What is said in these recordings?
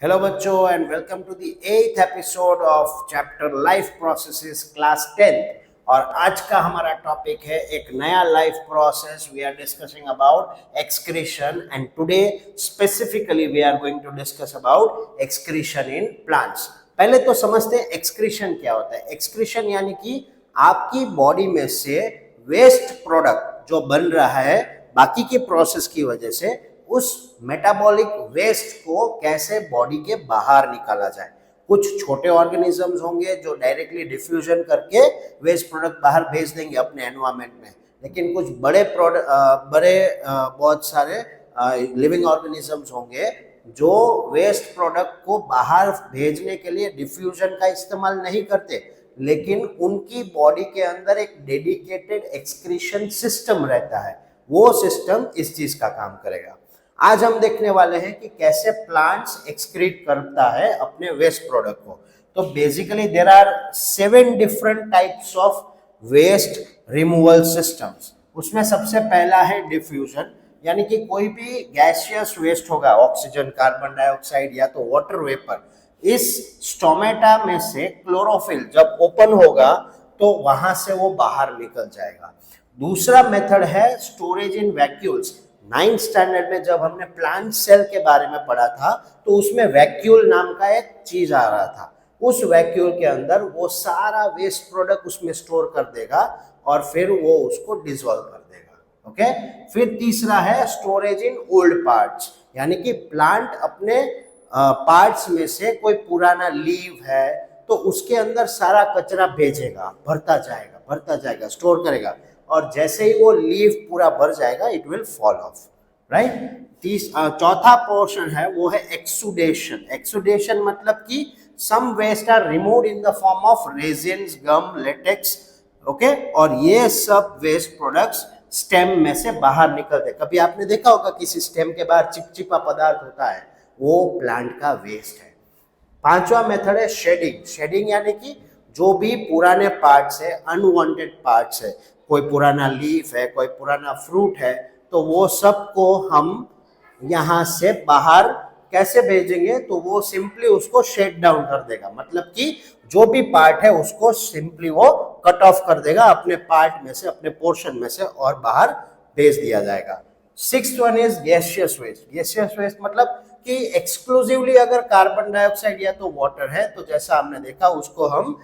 Hello बच्चों and welcome to the 8th episode of chapter life processes class 10th। और आज का हमारा टॉपिक है एक नया life process. We are discussing about excretion and today specifically we are going to discuss about excretion in plants. पहले तो समझते हैं एक्सक्रीशन क्या होता है। एक्सक्रीशन यानी कि आपकी बॉडी में से वेस्ट प्रोडक्ट जो बन रहा है बाकी के प्रोसेस की वजह से, उस मेटाबॉलिक वेस्ट को कैसे बॉडी के बाहर निकाला जाए। कुछ छोटे ऑर्गेनिजम्स होंगे जो डायरेक्टली डिफ्यूजन करके वेस्ट प्रोडक्ट बाहर भेज देंगे अपने एनवायरनमेंट में, लेकिन कुछ बहुत सारे लिविंग ऑर्गेनिजम्स होंगे जो वेस्ट प्रोडक्ट को बाहर भेजने के लिए डिफ्यूजन का इस्तेमाल नहीं करते, लेकिन उनकी बॉडी के अंदर एक डेडिकेटेड एक्सक्रीशन सिस्टम रहता है। वो सिस्टम इस चीज का काम करेगा। आज हम देखने वाले हैं कि कैसे प्लांट्स एक्सक्रीट करता है अपने वेस्ट प्रोडक्ट को। तो basically there are 7 different types of waste removal systems. उसमें सबसे पहला है डिफ्यूजन, यानी कि कोई भी गैसियस वेस्ट होगा, ऑक्सीजन, कार्बन डाइऑक्साइड या तो वाटर वेपर, इस स्टोमेटा में से क्लोरोफिल जब ओपन होगा तो वहां से वो बाहर निकल जाएगा। दूसरा मेथड है स्टोरेज इन वैक्यूल्स। 9th स्टैंडर्ड में जब हमने प्लांट सेल के बारे में पढ़ा था तो उसमें वैक्यूल नाम का एक चीज आ रहा था। उस वैक्यूल के अंदर वो सारा वेस्ट प्रोडक्ट उसमें स्टोर कर देगा और फिर वो उसको डिसॉल्व कर देगा। ओके, फिर तीसरा है स्टोरेज इन ओल्ड पार्ट्स, यानी कि प्लांट अपने पार्ट्स में से कोई पुराना लीव है तो उसके अंदर सारा कचरा भेजेगा, भरता जाएगा, स्टोर करेगा, और जैसे ही वो लीव पूरा भर जाएगा it will fall off, right. चौथा पोर्शन है वो है एक्सुडेशन। एक्सुडेशन मतलब कि some waste are removed in the form of resins, gum, latex, okay, और ये सब वेस्ट प्रोडक्ट्स स्टेम में से बाहर निकलते। कभी आपने देखा होगा किसी स्टेम के बाहर चिपचिपा पदार्थ होता है, वो प्लांट का वेस्ट है। पांचवा मेथड है शेडिंग। शेडिंग यानी कि जो भी पुराने पार्ट्स है, अनवांटेड पार्ट्स है, कोई पुराना लीफ है, कोई पुराना फ्रूट है, तो वो सब को हम यहाँ से बाहर कैसे भेजेंगे, तो वो सिंपली उसको शेड डाउन कर देगा। मतलब कि जो भी पार्ट है उसको सिंपली वो कट ऑफ कर देगा अपने पार्ट में से, अपने पोर्शन में से, और बाहर भेज दिया जाएगा। 6th one is gaseous waste. Gaseous waste मतलब कि एक्सक्लूसिवली अगर कार्बन डाइऑक्साइड या तो वाटर है तो जैसा हमने देखा उसको हम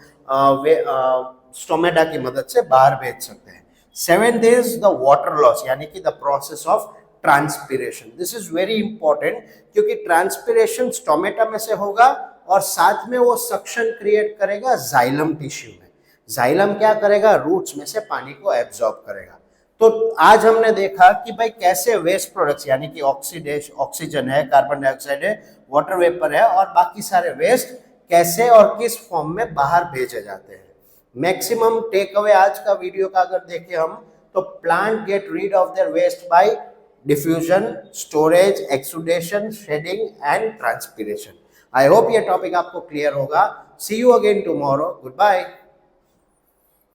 स्टोमेटा की मदद से बाहर भेज सकते हैं। 7th is the water loss, यानी कि the process of transpiration. This is very important क्योंकि ट्रांसपिरेशन स्टोमेटा में से होगा और साथ में वो सक्शन क्रिएट करेगा जाइलम टिश्यू में। जाइलम क्या करेगा, रूट्स में से पानी को एब्जॉर्ब करेगा। तो आज हमने देखा कि भाई कैसे वेस्ट प्रोडक्ट्स, यानी कि ऑक्सीजन है, कार्बन डाइऑक्साइड है, वाटर वेपर है और बाकी सारे वेस्ट कैसे और किस फॉर्म में बाहर भेजे जाते हैं। मैक्सिमम टेक अवे आज का वीडियो का अगर देखें हम, तो plant get rid of their waste by diffusion, storage, exudation, shedding and transpiration. I hope ये टॉपिक आपको क्लियर होगा। See you again tomorrow. Good bye.